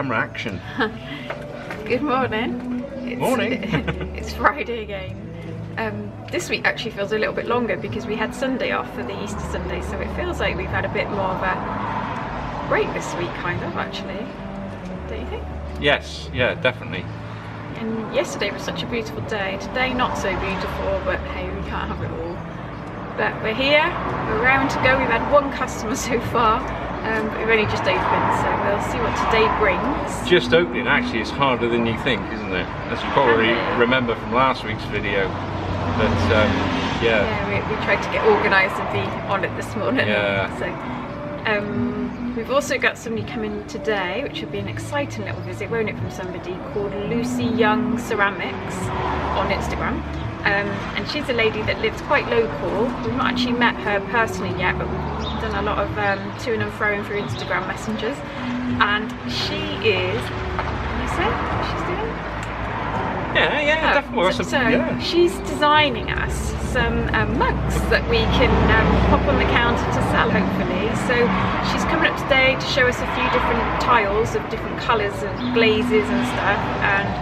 camera action. Good morning. Morning. It's Friday again. This week actually feels a little bit longer because we had Sunday off for the Easter Sunday, so it feels like we've had a bit more of a break this week, kind of, actually. Don't you think? Yes, yeah, definitely. And yesterday was such a beautiful day. Today not so beautiful, but hey, we can't have it all. But we're here, we're round to go. We've had one customer so far, but we've only just opened, so we'll see what today brings. Just opening actually is harder than you think, isn't it? As you probably remember from last week's video. But yeah. Yeah, we tried to get organised and be on it this morning. Yeah. So we've also got somebody coming today, which will be an exciting little visit, won't it, from somebody called Lucy Young Ceramics on Instagram. And she's a lady that lives quite local. We've not actually met her personally yet, but we've done a lot of to and fro through Instagram messengers. And she is, can you say what she's doing? Yeah, definitely. So she's designing us some mugs that we can pop on the counter to sell, hopefully. So she's coming up today to show us a few different tiles of different colours and glazes and stuff. And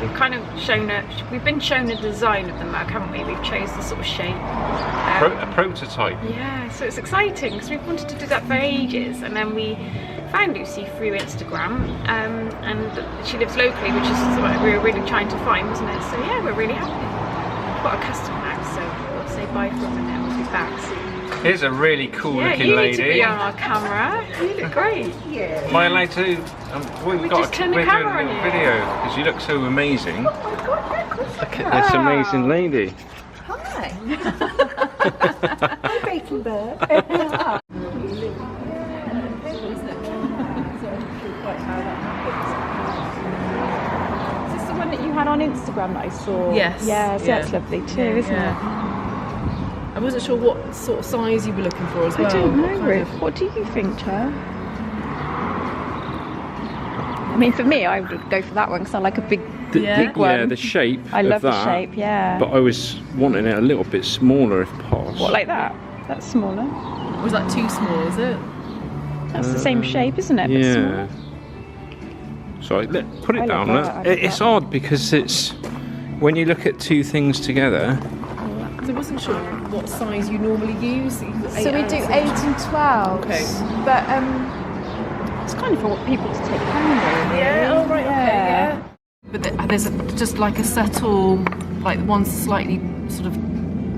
we've kind of shown her, we've been shown the design of the mug, haven't we? We've chose the sort of shape. A prototype. Yeah, so it's exciting because we've wanted to do that for ages, and then we found Lucy through Instagram, and she lives locally, which is what we were really trying to find, wasn't it? So yeah, we're really happy. We've got a customer now, so we'll say bye for a minute, we'll be back soon. Here's a really cool looking you lady. Need to be on our camera. You look great. Yeah. Am I allowed to? We've got just turn the we're camera doing a on little you. video because you look so amazing. Oh my God, look at this amazing lady. Hi. Hi, Bacon Bird. Is this the one that you had on Instagram that I saw? Yes. Yeah, so that's lovely too, isn't it? I wasn't sure what sort of size you were looking for as well. I don't know, What kind Ruth. of- What do you think, Cho? I mean, for me, I would go for that one because I like a big one. Yeah, the shape. I love of the shape, yeah. But I was wanting it a little bit smaller if possible. What, like that? That's smaller. Was that too small, is it? That's the same shape, isn't it? But Yeah. smaller. So put it I down. like Look. that, I like It's that. odd because it's when you look at two things together. So I wasn't sure what size you normally use. So we do 8 and 12. Okay. But it's kind of for what people to take home, really. Yeah, oh right, okay, yeah. But there's just like a subtle, like one's slightly sort of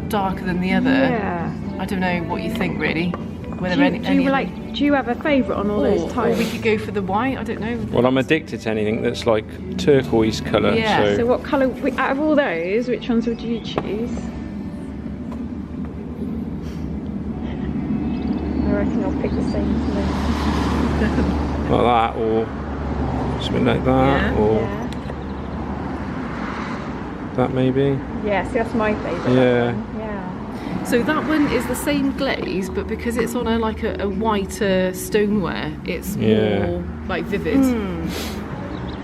darker than the other. Yeah. I don't know what you think really. Whether Do you have a favourite on all those or tiles? we could go for the white, I don't know. Well, I'm addicted to anything that's like turquoise colour. Yeah. So what colour, out of all those, which ones would you choose? I reckon I'll pick the same colour. like that, or something like that, Yeah. or Yeah. that maybe. Yeah, see, that's my favourite. Yeah. That one. Yeah. So that one is the same glaze, but because it's on a whiter stoneware, it's more like vivid.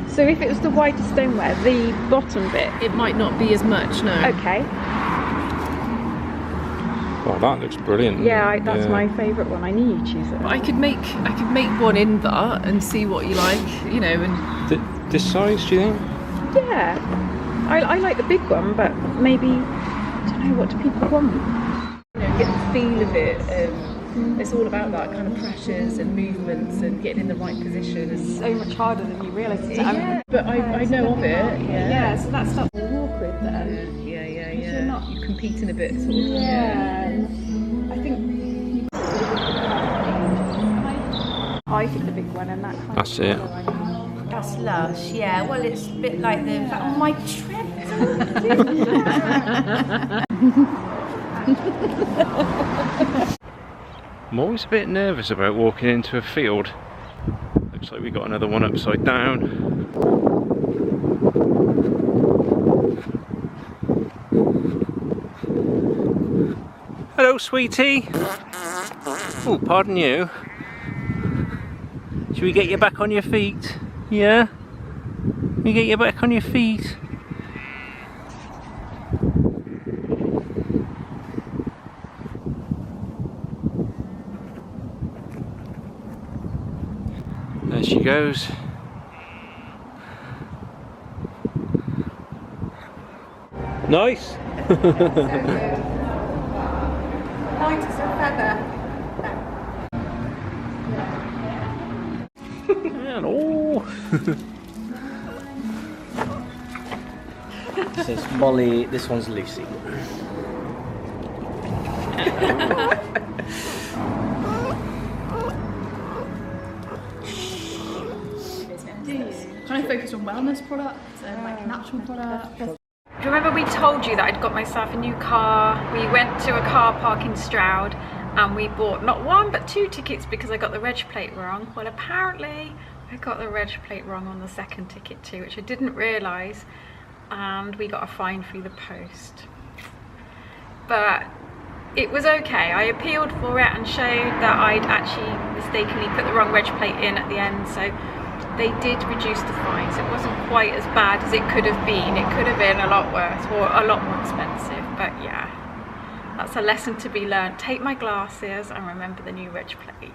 So if it was the whiter stoneware, the bottom bit. It might not be as much, no. Okay. Oh, that looks brilliant. Yeah, that's my favourite one. I knew you'd choose it. But I could make one in that and see what you like, you know. And This size, do you think? Yeah. I like the big one, but maybe, I don't know, what do people want? you know, get the feel of it. It's all about that kind of pressures and movements and getting in the right position. It's so much harder than you realise. But I know of it. Yeah, so that's not awkward then. Yeah. You're not- You're competing a bit, sort of. Yeah. I think. I think the big one and that kind That's of it. colour, I think. That's lush, yeah. Well, it's a bit like the on my trip. I'm always a bit nervous about walking into a field. Looks like we got another one upside down. Hello, sweetie. Oh, pardon you. Should we get you back on your feet? Yeah? We get you back on your feet. There she goes. Nice. Light as a feather. Hello. This is Molly, this one's Lucy. Trying to focus on wellness products and like natural products. Do you remember we told you that I'd got myself a new car? We went to a car park in Stroud and we bought not one but 2 tickets because I got the reg plate wrong. Well, apparently I got the reg plate wrong on the second ticket too, which I didn't realise, and we got a fine through the post. But it was okay. I appealed for it and showed that I'd actually mistakenly put the wrong reg plate in at the end, so they did reduce the fines. It wasn't quite as bad as it could have been. It could have been a lot worse or a lot more expensive, but yeah, that's a lesson to be learned. Take my glasses and remember the new reg plate.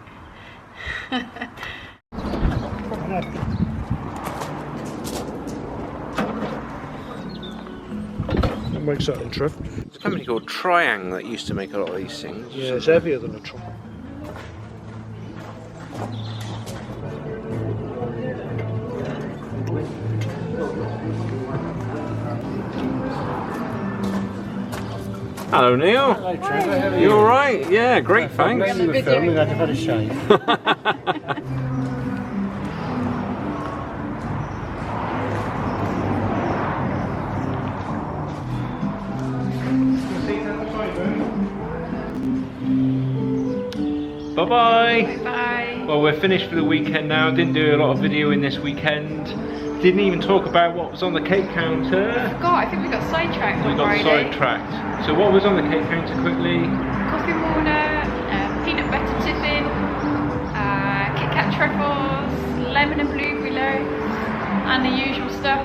That makes that in trip. There's a company called Triang that used to make a lot of these things. Yeah, it's heavier than a truck. Hello, Neil. Hello, Trevor. How are You all right? Yeah, great, thanks. You were filming, I'd have had a shave. Bye-bye. Bye. Well, we're finished for the weekend now. Didn't do a lot of videoing this weekend. Didn't even talk about what was on the cake counter. God, I think we got sidetracked We on got Friday. sidetracked. So what was on the cake counter quickly? Coffee walnut, peanut butter tiffin, Kit Kat truffles, lemon and blueberry loaves, and the usual stuff.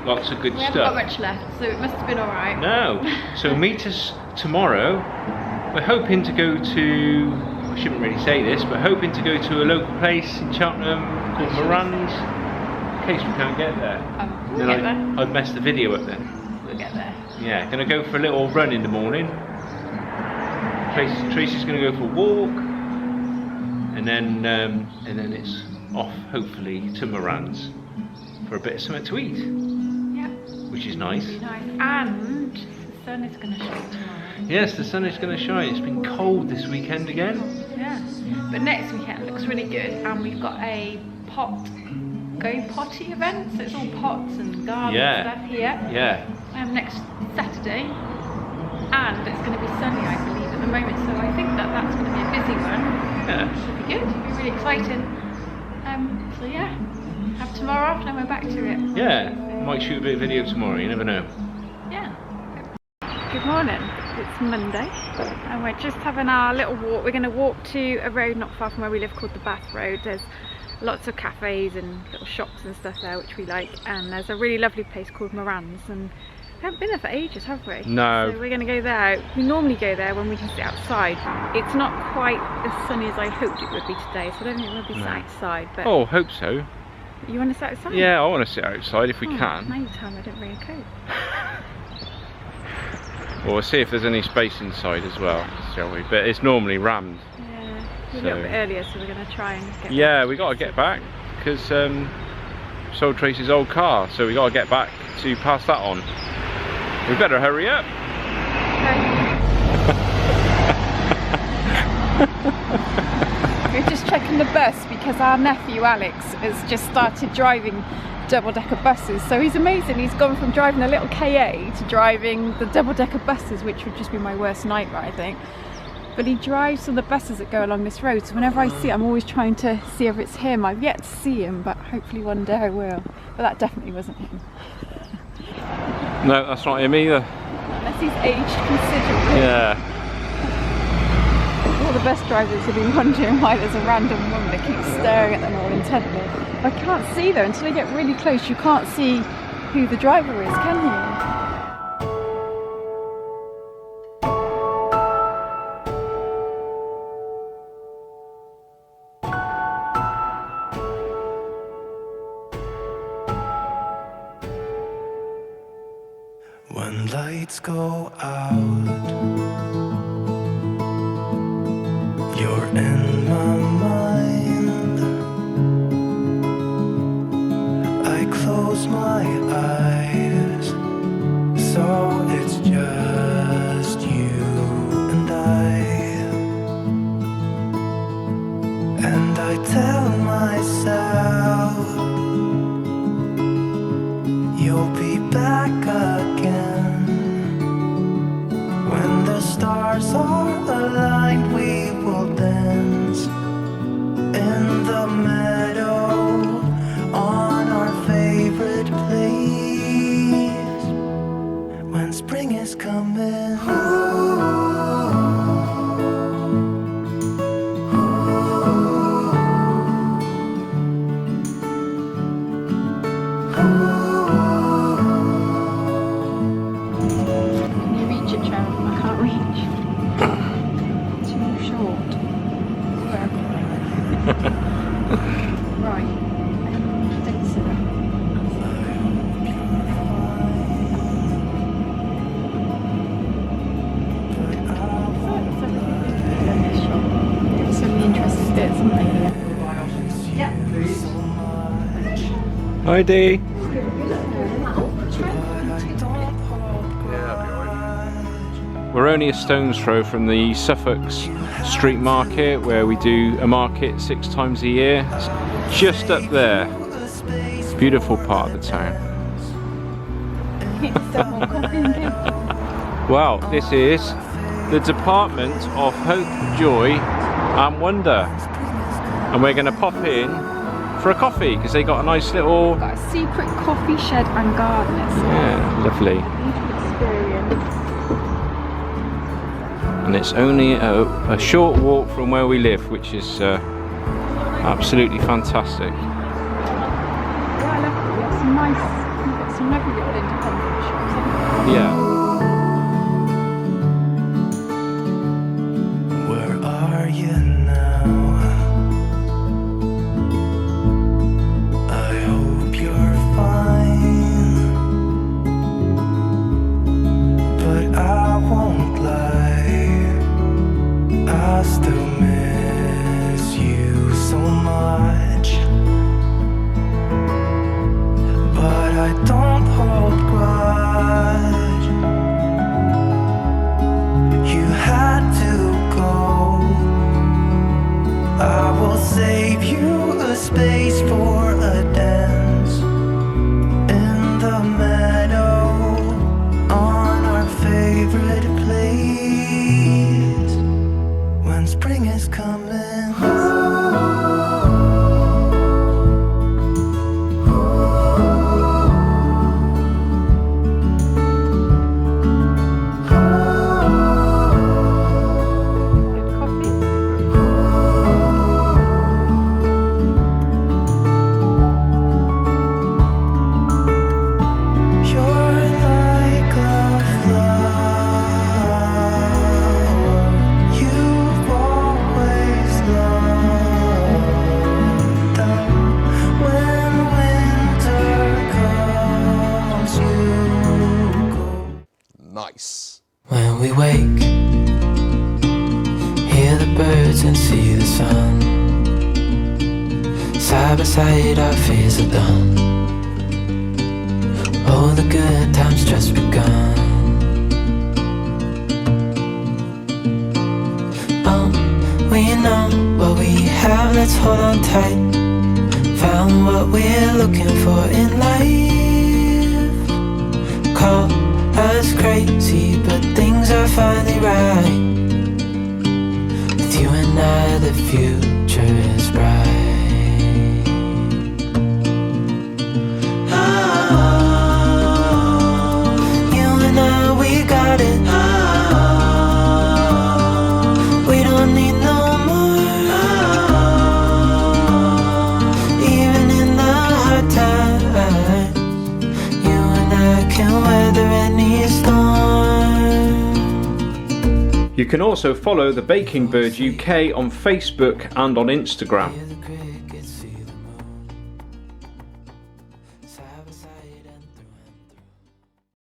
Lots of good We haven't got stuff. much left, so it must have been alright. No. So meet us tomorrow. We're hoping to go to, I shouldn't really say this, but hoping to go to a local place in Cheltenham called Moran's, in case we can't get there. We'll get there. I'd mess the video up then. We'll get there. Yeah, gonna go for a little run in the morning. Tracy's gonna go for a walk, and then it's off hopefully to Moran's for a bit of something to eat, Yeah, which is nice. be nice. And the sun is going to shine tomorrow. Yes, the sun is going to shine. It's been cold this weekend again. Yeah, but next weekend looks really good, and we've got a go potty event, so it's all pots and garden stuff here. Yeah. Next Saturday, and it's going to be sunny, I believe, at the moment, so I think that that's going to be a busy one. Yeah. Should be good, it'll be really exciting. So yeah, have tomorrow off and then we're back to it. Yeah. Might shoot a bit of video tomorrow, you never know. Yeah. Good morning, it's Monday and we're just having our little walk. We're going to walk to a road not far from where we live called the Bath Road. There's lots of cafes and little shops and stuff there which we like, and there's a really lovely place called Moran's, and we haven't been there for ages, have we? No. So we're going to go there. We normally go there when we can sit outside. It's not quite as sunny as I hoped it would be today, so I don't think we'll be sat outside. But Oh, hope so. you want to sit outside? Yeah, I want to sit outside if we Oh, can. now you tell me I didn't bring a coat. Well, we'll see if there's any space inside as well, shall we? But it's normally rammed. Yeah, we're a So- little bit earlier, so we're going to try and get Yeah, we got to get back because sold Tracy's old car, so we got to get back to pass that on. We better hurry up. We're just checking the bus because our nephew Alex has just started driving double-decker buses, so he's amazing. He's gone from driving a little KA to driving the double-decker buses, which would just be my worst nightmare, I think. But he drives on the buses that go along this road, so whenever I see it, I'm always trying to see if it's him. I've yet to see him, but hopefully one day I will. But that definitely wasn't him. No, that's not him either. Unless he's aged considerably. Yeah. All the bus drivers have been wondering why there's a random woman that keeps staring at them all intently. I can't see though, until I get really close you can't see who the driver is, can you? When lights go out, you're in my mind. I close my eyes, so it's just you and I tell myself you'll be back again. When the stars are aligned, we will dance in the meadow on our favorite place. When spring is coming, Hi Dee. We're only a stone's throw from the Suffolk Street Market, where we do a market 6 times a year. It's just up there. Beautiful part of the town. Well, this is the Department of Hope, Joy and Wonder. And we're going to pop in for a coffee because they got a nice little... Got a secret coffee shed and garden. Yeah, lovely. Experience. And it's only a short walk from where we live, which is absolutely fantastic. Yeah, I love it. We have some nice, we've got some lovely little independent shops. Yeah. where are you now? I hope you're fine, but I won't lie, I still miss you so much. But I don't hold grudge. You had to go. I will save you a space for a dance in the meadow on our favorite place. When spring is coming. When we wake, hear the birds and see the sun. Side by side our fears are done. All the good times just begun. We know what we have, let's hold on tight. Found what we're looking for in life. Call us crazy, but things are finally right. With you and I, the future is bright. Oh, you and I, we got it. Oh, we don't need no more. Oh, even in the hard times, you and I can weather any storm. You can also follow the Baking Bird UK on Facebook and on Instagram. Hear the crickets, see the moon. Side by side and